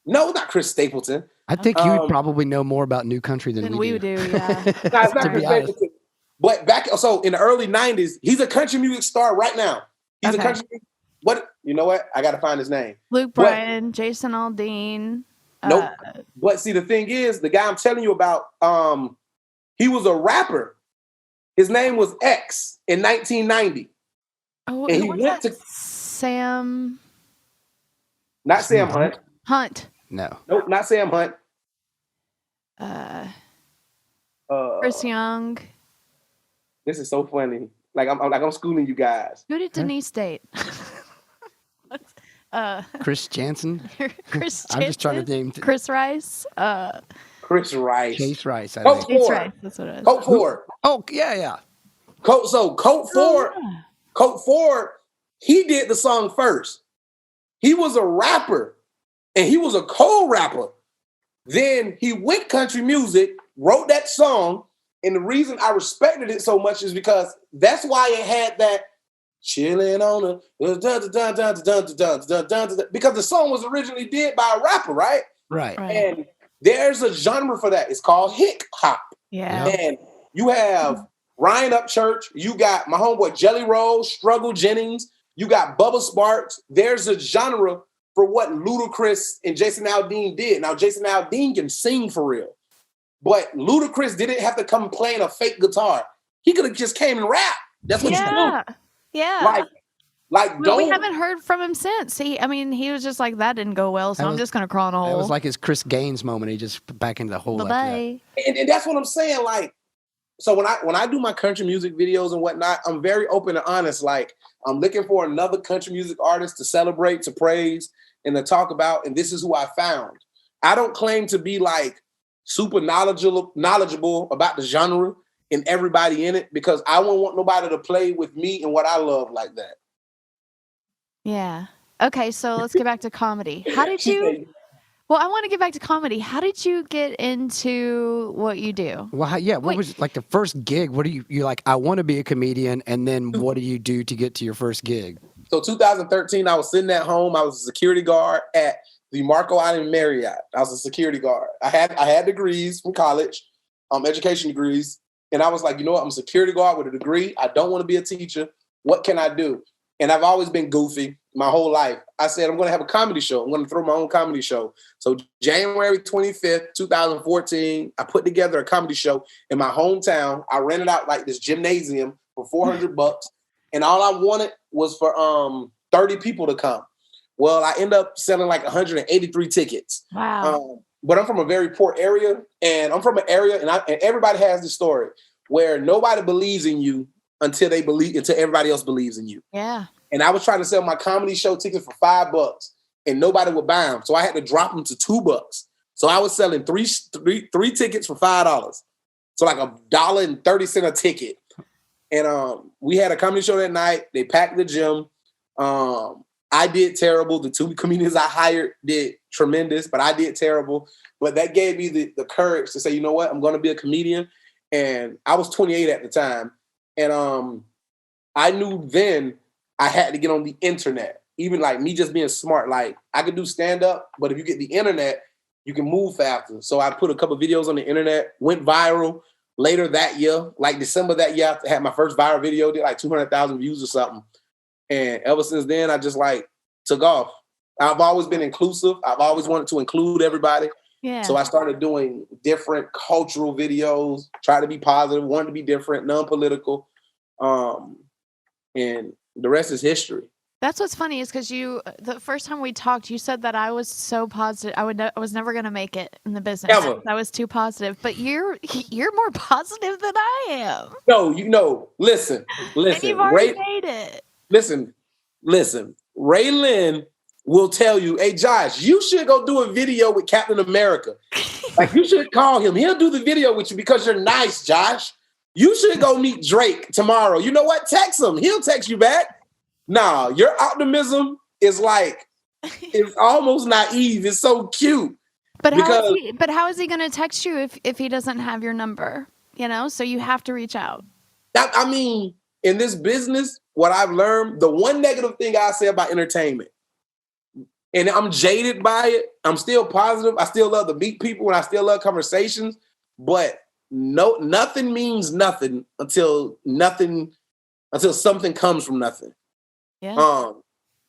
No, not Chris Stapleton. I think you would probably know more about new country than we do. Yeah. No, it's not Chris Stapleton. But in the early 90s, he's a country music star right now. He's a country music. What? You know what? I got to find his name. Luke Bryan, Jason Aldean. Nope. But see, the thing is, the guy I'm telling you about, he was a rapper. His name was X in 1990. Oh, and he went to Sam. Not Sam Hunt. Hunt. No. Nope, not Sam Hunt. Chris Young. This is so funny. I'm schooling you guys. Who did Denise date? Chris Jansen. Chris Jansen. I'm just trying to name. Chris Rice. Chris Rice. Chase Rice. Colt Chase Ford. Rice. That's what it is. Colt Ford. Oh yeah. Colt Ford. Yeah. Colt Ford. He did the song first. He was a rapper, and he was a cold rapper. Then he went country music, wrote that song, and the reason I respected it so much is because that's why it had that chilling on the because the song was originally did by a rapper, right? Right. And there's a genre for that. It's called hip hop. Yeah. And you have Ryan Upchurch. You got my homeboy Jelly Roll, Struggle Jennings. You got Bubba Sparks. There's a genre for what Ludacris and Jason Aldean did. Now, Jason Aldean can sing for real. But Ludacris didn't have to come playing a fake guitar. He could have just came and rapped. That's what you do. Yeah. We haven't heard from him since. He was just like, that didn't go well, so I'm just going to crawl in a hole. It was like his Chris Gaines moment. He just put back into the hole. Bye-bye. And that's what I'm saying. Like, so when I do my country music videos and whatnot, I'm very open and honest. Like, I'm looking for another country music artist to celebrate, to praise, and to talk about, and this is who I found. I don't claim to be like super knowledgeable about the genre and everybody in it, because I won't want nobody to play with me and what I love like that. Yeah. Okay, so let's get back to comedy. How did you... Well, I want to get back to comedy. How did you get into what you do? Well, what was like the first gig? What do you like? I want to be a comedian, and then what do you do to get to your first gig? So 2013, I was sitting at home. I was a security guard at the Marco Island Marriott. I was a security guard. I had degrees from college, education degrees, and I was like, you know what? I'm a security guard with a degree. I don't want to be a teacher. What can I do? And I've always been goofy my whole life. I said, I'm going to have a comedy show. I'm going to throw my own comedy show. So January 25th, 2014, I put together a comedy show in my hometown. I rented out like this gymnasium for $400. And all I wanted was for 30 people to come. Well, I end up selling like 183 tickets. Wow. But I'm from a very poor area. And I'm from an area, and everybody has this story where nobody believes in you until everybody else believes in you. Yeah. And I was trying to sell my comedy show tickets for $5, and nobody would buy them. So I had to drop them to $2. So I was selling three tickets for $5. So like $1.30 a ticket. And we had a comedy show that night. They packed the gym. I did terrible. The 2 comedians I hired did tremendous, but I did terrible. But that gave me the courage to say, you know what? I'm going to be a comedian. And I was 28 at the time. And I knew then I had to get on the internet. Even like me just being smart, like I could do stand-up, but if you get the internet, you can move faster. So I put a couple videos on the internet, went viral. Later that year, like December that year, I had my first viral video, did like 200,000 views or something. And ever since then, I just like took off. I've always been inclusive. I've always wanted to include everybody. Yeah. So I started doing different cultural videos, try to be positive, wanted to be different, non-political. And the rest is history. That's what's funny is because the first time we talked, you said that I was so positive. I was never going to make it in the business. Ever. I was too positive. But you're more positive than I am. No, listen. And you've already made it. Listen. Raelyn will tell you, hey, Josh, you should go do a video with Captain America. Like, you should call him. He'll do the video with you because you're nice, Josh. You should go meet Drake tomorrow. You know what? Text him. He'll text you back. Nah, your optimism is like, it's almost naive. It's so cute. But how is he going to text you if he doesn't have your number? You know, so you have to reach out. I mean, in this business, what I've learned, the one negative thing I say about entertainment, and I'm jaded by it, I'm still positive. I still love to meet people and I still love conversations, but nothing means nothing until something comes from nothing. Yeah.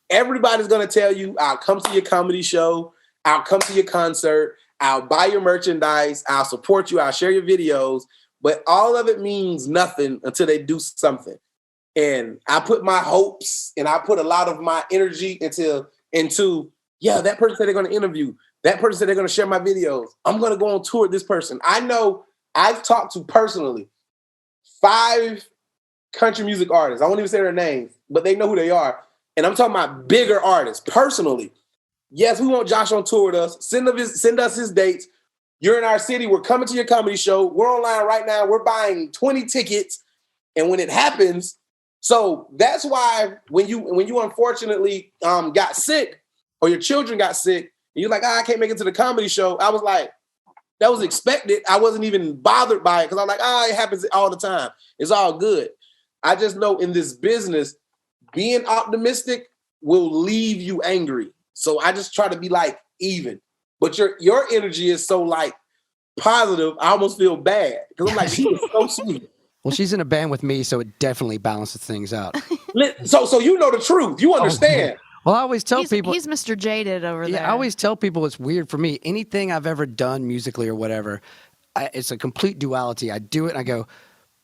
Everybody's gonna tell you, I'll come to your comedy show, I'll come to your concert, I'll buy your merchandise, I'll support you, I'll share your videos, but all of it means nothing until they do something. And I put my hopes and I put a lot of my energy into that person said they're gonna interview, that person said they're gonna share my videos, I'm gonna go on tour with this person. I know I've talked to personally 5 country music artists. I won't even say their names, but they know who they are. And I'm talking about bigger artists personally. Yes, we want Josh on tour with us. Send us his dates. You're in our city. We're coming to your comedy show. We're online right now. We're buying 20 tickets. And when it happens, so that's why when you unfortunately got sick or your children got sick, and you're like, I can't make it to the comedy show. I was like, that was expected. I wasn't even bothered by it because I'm like, it happens all the time. It's all good. I just know in this business, being optimistic will leave you angry. So I just try to be like even. But your energy is so like positive, I almost feel bad. Because I'm like, she is so sweet. Well, she's in a band with me, so it definitely balances things out. So you know the truth. You understand. Well, I always tell people... He's Mr. Jaded over there. I always tell people it's weird for me. Anything I've ever done musically or whatever, it's a complete duality. I do it and I go,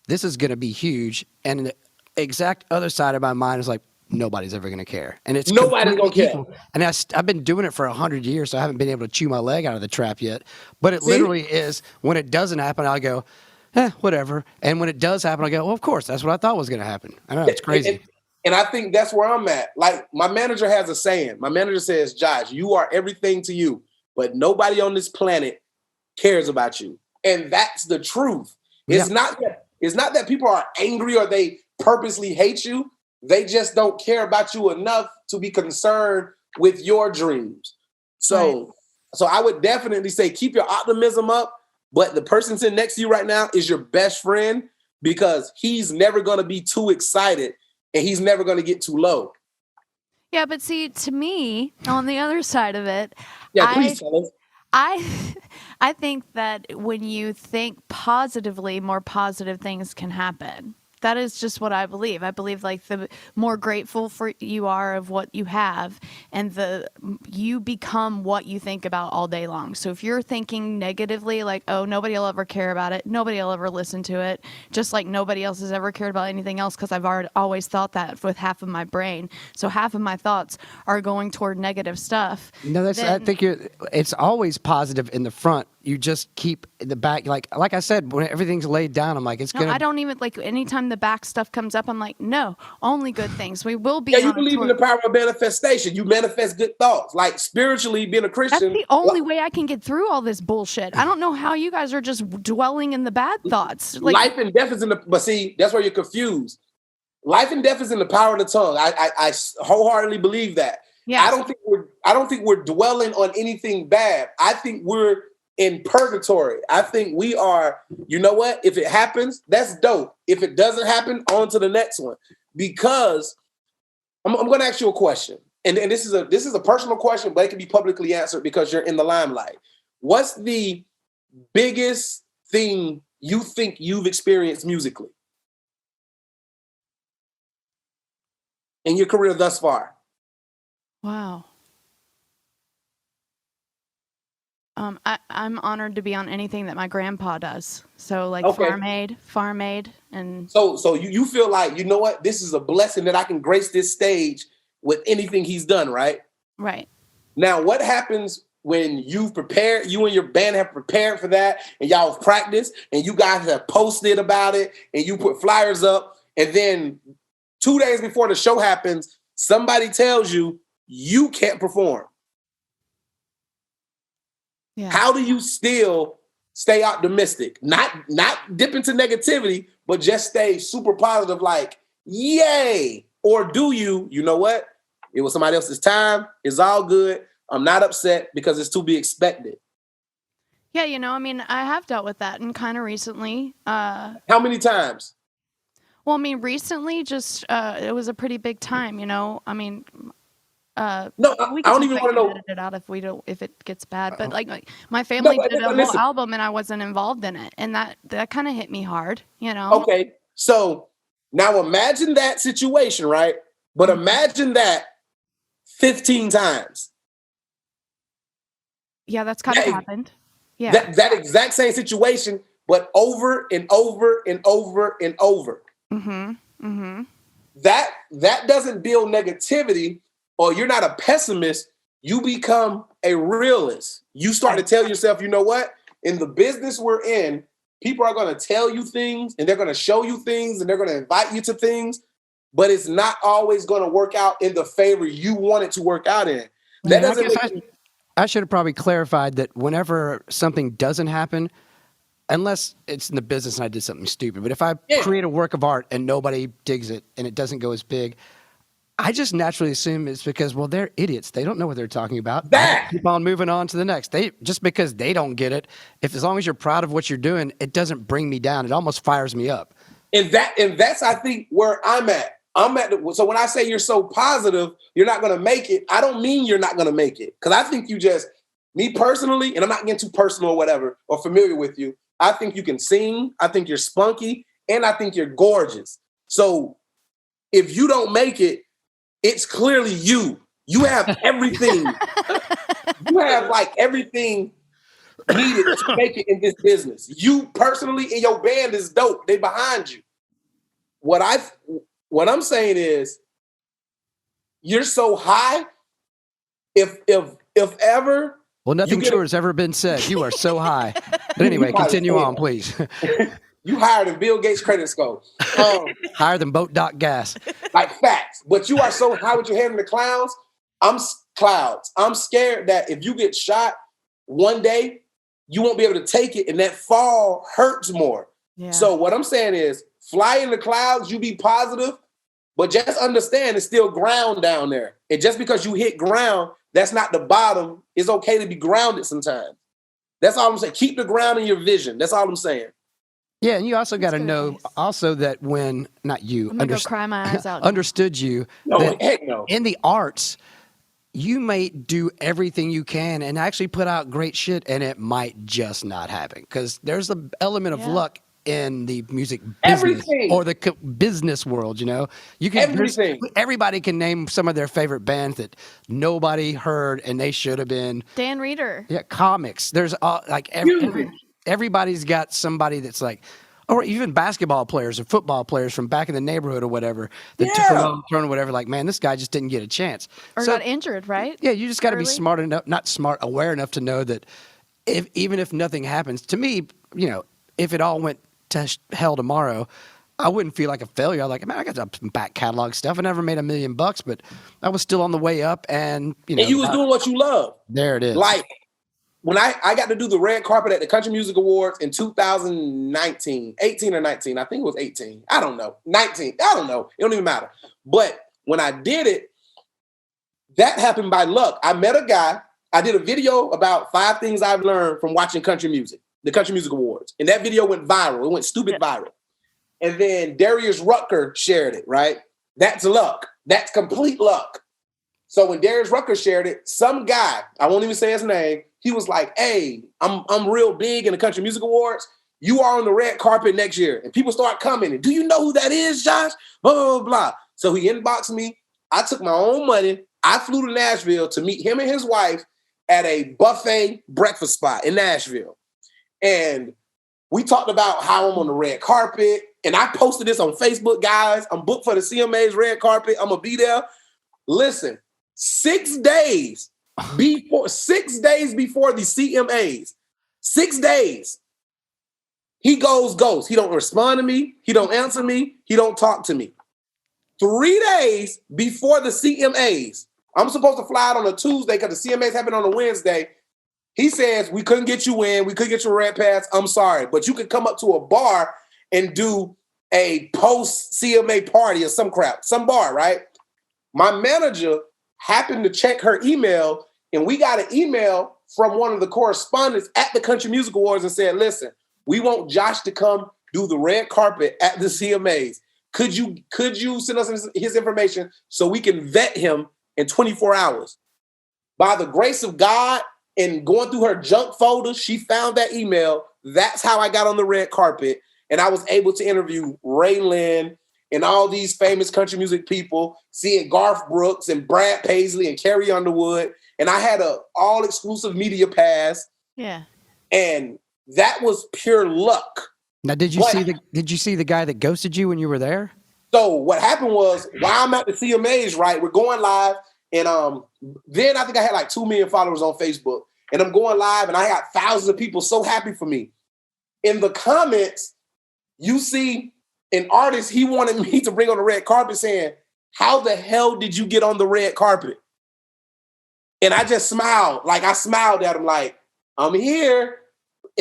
this is going to be huge. And the exact other side of my mind is like, nobody's ever going to care. And it's nobody's going to care. And I've been doing it for 100 years, so I haven't been able to chew my leg out of the trap yet. But it literally is, when it doesn't happen, I'll go, whatever. And when it does happen, I go, well, of course, that's what I thought was going to happen. I know, it's crazy. And I think that's where I'm at. Like, my manager has a saying. My manager says, Josh, you are everything to you, but nobody on this planet cares about you. And that's the truth. It's not that people are angry or they purposely hate you. They just don't care about you enough to be concerned with your dreams. So I would definitely say keep your optimism up, but the person sitting next to you right now is your best friend because he's never going to be too excited and he's never going to get too low. Yeah, but see, to me, on the other side of it, please tell us. I think that when you think positively, more positive things can happen. That is just what I believe. I believe like the more grateful for you are of what you have, and you become what you think about all day long. So if you're thinking negatively, like, oh, nobody will ever care about it, nobody will ever listen to it, just like nobody else has ever cared about anything else because I've always thought that with half of my brain. So half of my thoughts are going toward negative stuff. No, I think it's always positive in the front. you just keep in the back. Like I said, when everything's laid down, I'm like, it's No, gonna. I don't even like anytime the back stuff comes up. I'm like, no, only good things. We will be. Yeah, you on a believe in tour. the power of manifestation. You manifest good thoughts. Like spiritually, being a That's Christian. the only way I can get through all this bullshit. I don't know how you guys are just dwelling in the bad thoughts. Like, Life and death is in the. But see, that's where you're confused. Life and death is in the power of the tongue. I wholeheartedly believe that. yeah, I don't think we're dwelling on anything bad. I think we're in purgatory. I think we are, you know what? If it happens, that's dope. If it doesn't happen, on to the next one. Because I'm going to ask you a question. And this is a personal question, but it can be publicly answered because you're in the limelight. What's the biggest thing you think you've experienced musically in your career thus far? wow. I'm honored to be on anything that my grandpa does. So like Okay. Farm Aid, and So you feel like, you know what, this is a blessing that I can grace this stage with anything he's done, right? right. Now, what happens when you've prepared, you and your band have prepared for that, and y'all have practiced, and you guys have posted about it, and you put flyers up, and then 2 days before the show happens, somebody tells you you can't perform. Yeah. How do you still stay optimistic? Not dip into negativity, but just stay super positive, like, yay. Or do you know what? It was somebody else's time. It's all good. I'm not upset because it's to be expected. Yeah, I mean, I have dealt with that, and kind of recently. How many times? Well, I mean, recently, just it was a pretty big time. I mean, No, I we don't can even want to know. edit it out if it gets bad. But like my family but did a whole listen. album, and I wasn't involved in it, and that kind of hit me hard. Okay, so now imagine that situation, right? But imagine that 15 times. Yeah, that's kind of Yeah, happened. Yeah. That exact same situation, but over and over and over and over. Mm-hmm. Mm-hmm. That doesn't build negativity, or you're not a pessimist. You become a realist. You start to tell yourself, you know what? In the business we're in, people are going to tell you things, and they're going to show you things, and they're going to invite you to things, but it's not always going to work out in the favor you want it to work out in. That doesn't make I should have probably clarified that whenever something doesn't happen, unless it's in the business and I did something stupid, but if I create a work of art and nobody digs it and it doesn't go as big, I just naturally assume it's because, well, they're idiots. They don't know what they're talking about. I keep on moving on to the next. Just because they don't get it, as long as you're proud of what you're doing, it doesn't bring me down. It almost fires me up. And that's I think where I'm at. So when I say you're so positive, you're not going to make it, I don't mean you're not going to make it. Because I think me personally, and I'm not getting too personal or whatever, or familiar with you, I think you can sing, I think you're spunky, and I think you're gorgeous. So if you don't make it, it's clearly you. You have everything. You have like everything needed to make it in this business. You personally and your band is dope. They behind you. What I'm saying is, you're so high. If ever, well, nothing true has ever been said. You are so high. But anyway, continue on, please. You higher than Bill Gates' credit score. Higher than boat.gas. Like facts. But you are so high with your head in the clouds. I'm scared that if you get shot one day, you won't be able to take it, and that fall hurts more. Yeah. So what I'm saying is, fly in the clouds, you be positive, but just understand it's still ground down there. And just because you hit ground, that's not the bottom. It's okay to be grounded sometimes. That's all I'm saying. Keep the ground in your vision. That's all I'm saying. Yeah, and you also got to know also that when, not you, I'm gonna go cry my eyes out. understood you. No, that heck no. In the arts, you may do everything you can and actually put out great shit, and it might just not happen because there's an element of luck in the music business or the business world. You can everybody can name some of their favorite bands that nobody heard and they should have been. Dan Reeder. Yeah, comics. There's everybody's got somebody that's like, or even basketball players or football players from back in the neighborhood or whatever that took a long turn or whatever. Like, man, this guy just didn't get a chance Or got injured, right? Yeah, you just got to be smart enough, not smart, aware enough to know that even if nothing happens, to me, if it all went to hell tomorrow, I wouldn't feel like a failure. I'm like, man, I got some back catalog stuff. I never made $1 million, but I was still on the way up, and And you was doing what you love. There it is. Like when I got to do the red carpet at the Country Music Awards in 2019, 18 or 19. I think it was 18. I don't know. 19. I don't know. It don't even matter. But when I did it, that happened by luck. I met a guy. I did a video about 5 things I've learned from watching country music, the Country Music Awards. And that video went viral. It went stupid viral. And then Darius Rucker shared it, right? That's luck. That's complete luck. So when Darius Rucker shared it, some guy, I won't even say his name, he was like, hey, I'm real big in the Country Music Awards. You are on the red carpet next year. And people start commenting, do you know who that is, Josh? Blah, blah, blah, blah. So he inboxed me. I took my own money. I flew to Nashville to meet him and his wife at a buffet breakfast spot in Nashville. And we talked about how I'm on the red carpet. And I posted this on Facebook, guys. I'm booked for the CMA's red carpet. I'm going to be there. Listen, 6 days before the CMAs, 6 days, he goes ghost. He don't respond to me. He don't answer me. He don't talk to me. 3 days before the CMAs, I'm supposed to fly out on a Tuesday because the CMAs happen on a Wednesday. He says, we couldn't get you in. We couldn't get your red pass. I'm sorry, but you could come up to a bar and do a post-CMA party or some crap, some bar, right? My manager happened to check her email, and we got an email from one of the correspondents at the Country Music Awards and said, listen, we want Josh to come do the red carpet at the CMAs. Could you send us his information so we can vet him in 24 hours? By the grace of God and going through her junk folder, she found that email. That's how I got on the red carpet. And I was able to interview Raelyn and all these famous country music people, seeing Garth Brooks and Brad Paisley and Carrie Underwood. And I had a all exclusive media pass. Yeah. And that was pure luck. Now, did you see the guy that ghosted you when you were there? So what happened was, while I'm at the CMAs, right, we're going live. And then I think I had like 2 million followers on Facebook. And I'm going live and I got thousands of people so happy for me. In the comments, you see an artist he wanted me to bring on the red carpet saying, how the hell did you get on the red carpet? And I just smiled. Like I smiled at him like, I'm here.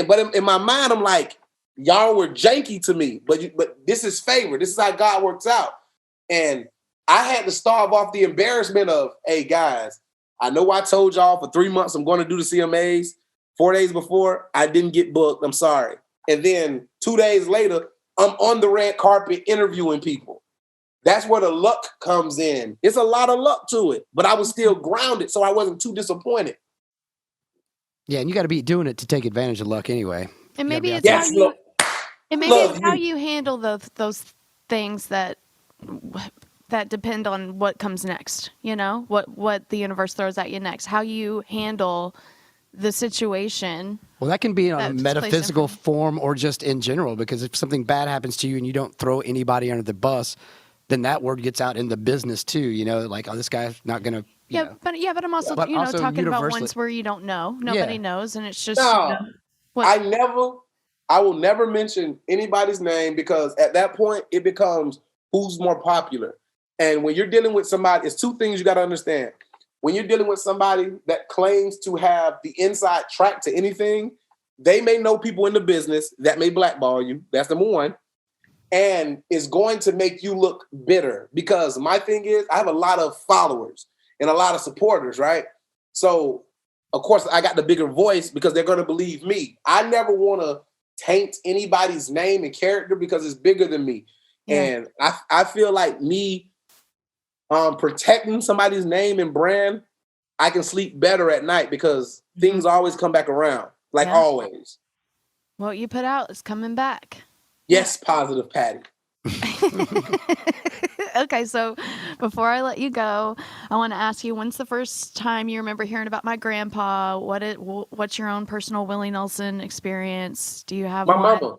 But in my mind, I'm like, y'all were janky to me. But this is favor. This is how God works out. And I had to starve off the embarrassment of, hey, guys, I know I told y'all for 3 months I'm going to do the CMAs. 4 days before, I didn't get booked. I'm sorry. And then 2 days later, I'm on the red carpet interviewing people. That's where the luck comes in. It's a lot of luck to it, but I was still grounded, so I wasn't too disappointed. Yeah, and you got to be doing it to take advantage of luck anyway. And maybe it's Yes, look. how you handle those things that depend on what comes next. You know, what the universe throws at you next. How you handle the situation. Well, that can be in a metaphysical form or just in general, because if something bad happens to you and you don't throw anybody under the bus, then that word gets out in the business too. You know, like, oh, this guy's not going to. But I'm also talking about ones where you don't know, nobody knows, and it's just. No, I will never mention anybody's name, because at that point it becomes who's more popular. And when you're dealing with somebody, it's 2 things you got to understand. When you're dealing with somebody that claims to have the inside track to anything, they may know people in the business that may blackball you. That's number one. And it's going to make you look bitter, because my thing is I have a lot of followers and a lot of supporters, right? So, of course, I got the bigger voice because they're going to believe me. I never want to taint anybody's name and character because it's bigger than me. Yeah. And I feel like me protecting somebody's name and brand, I can sleep better at night because things always come back around, like always. What you put out is coming back. Yes, positive Patty. Okay, so before I let you go, I want to ask you, when's the first time you remember hearing about my grandpa? What's your own personal Willie Nelson experience? Do you have my mama?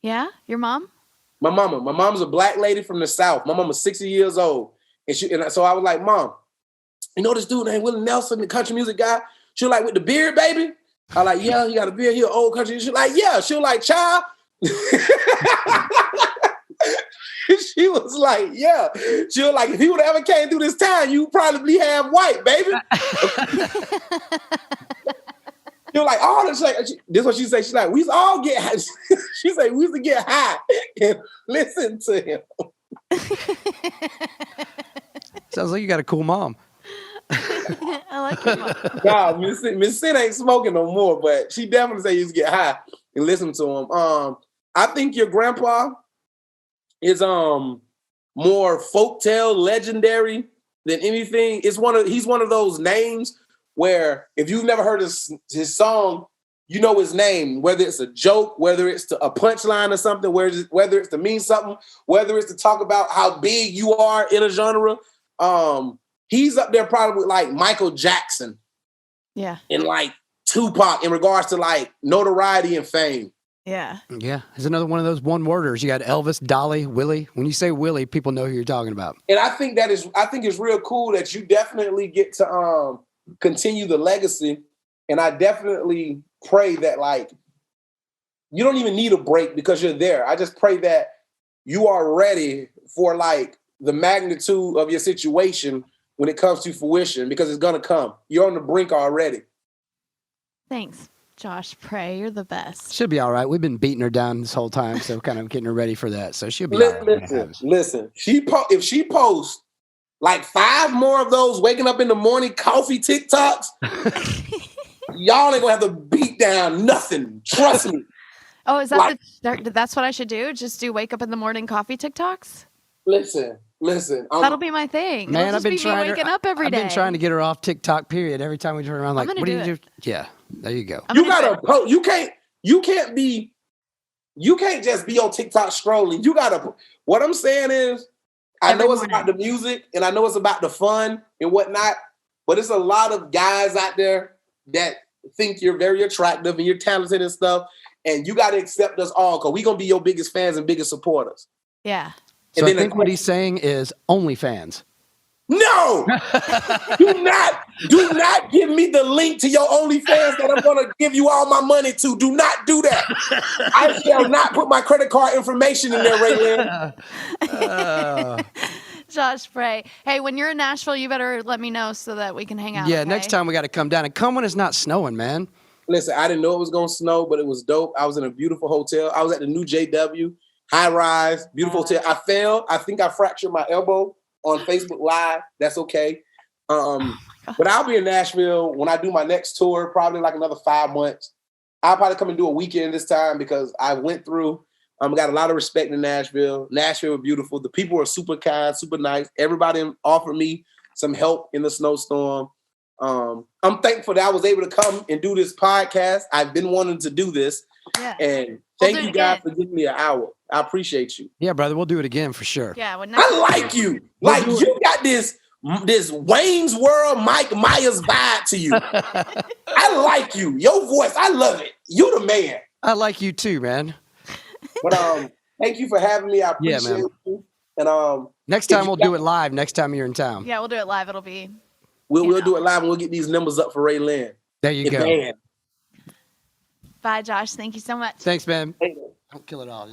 Yeah, your mom? My mama. My mom's a black lady from the South. My mama's 60 years old. And so I was like, Mom, you know this dude named Willie Nelson, the country music guy? She was like, with the beard, baby? I like, yeah, you gotta be here, old country. She's like, yeah. She was like, child. She was like, yeah. She was like, if you would ever came through this town, you probably have white, baby. She was like, oh, this is what she said. She's like, we used to all get high. She said, we used to get high and listen to him. Sounds like you got a cool mom. I like your mom. Nah, Miss Sin ain't smoking no more, but she definitely said you used to get high and listen to him. I think your grandpa is more folktale legendary than anything. He's one of those names where if you've never heard his song, you know his name, whether it's a joke, whether it's a punchline or something, whether it's to mean something, whether it's to talk about how big you are in a genre. He's up there probably with like Michael Jackson. Yeah. And like Tupac in regards to like notoriety and fame. Yeah. Yeah. There's another one of those one-worders. You got Elvis, Dolly, Willie. When you say Willie, people know who you're talking about. And I think it's real cool that you definitely get to continue the legacy. And I definitely pray that like you don't even need a break because you're there. I just pray that you are ready for like the magnitude of your situation when it comes to fruition, because it's gonna come. You're on the brink already. Thanks, Josh Prey. You're the best. She'll be all right. We've been beating her down this whole time, so kind of getting her ready for that. So she'll be all right. Listen. If she posts like 5 more of those waking up in the morning coffee TikToks, y'all ain't gonna have to beat down nothing. Trust me. Oh, is that that's what I should do? Just do wake up in the morning coffee TikToks? Listen. That'll be my thing. Man, I've been waking up every day. I've been trying to get her off TikTok. Period. Every time we turn around, like, what do you do? Yeah, there you go. You gotta. You can't just be on TikTok scrolling. You gotta. What I'm saying is, I know it's about the music and I know it's about the fun and whatnot, but it's a lot of guys out there that think you're very attractive and you're talented and stuff, and you gotta accept us all because we're gonna be your biggest fans and biggest supporters. Yeah. So I think what he's saying is OnlyFans. No! do not give me the link to your OnlyFans that I'm going to give you all my money to. Do not do that. I shall not put my credit card information in there, Raelyn. Josh Prey. Hey, when you're in Nashville, you better let me know so that we can hang out. Yeah, okay? next time we got to come down. And come when it's not snowing, man. Listen, I didn't know it was going to snow, but it was dope. I was in a beautiful hotel. I was at the new JW. High rise, beautiful hotel. I fell. I think I fractured my elbow on Facebook Live. That's okay. But I'll be in Nashville when I do my next tour, probably like another 5 months. I'll probably come and do a weekend this time because I went through. Got a lot of respect in Nashville. Nashville was beautiful. The people were super kind, super nice. Everybody offered me some help in the snowstorm. I'm thankful that I was able to come and do this podcast. I've been wanting to do this. Yeah. And thank you guys for giving me an hour. I appreciate you. Yeah, brother, we'll do it again for sure. Yeah, I like you. Like you got this Wayne's World Mike Myers vibe to you. I like you. Your voice, I love it. You the man. I like you too, man. But thank you for having me. I appreciate you. And next time we'll do it live. Next time you're in town. Yeah, we'll do it live. It'll be. We'll do it live and we'll get these numbers up for Raelyn. There you go. Man. Bye, Josh. Thank you so much. Thanks, man. Don't kill it all.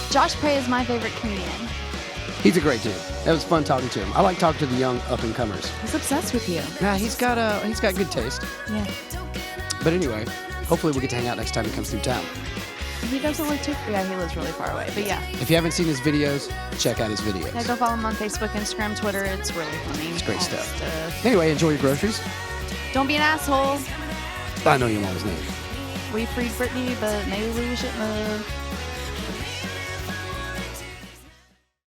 Josh Prey is my favorite comedian. He's a great dude. It was fun talking to him. I like talking to the young up-and-comers. He's obsessed with you. Nah, he's got good taste. Yeah. But anyway, hopefully we'll get to hang out next time he comes through town. He doesn't live too. Yeah, he lives really far away. But yeah. If you haven't seen his videos, check out his videos. Yeah, go follow him on Facebook, Instagram, Twitter. It's really funny. It's great stuff. Anyway, enjoy your groceries. Don't be an asshole. I know your mom's name. We freed Britney, but maybe we shouldn't have.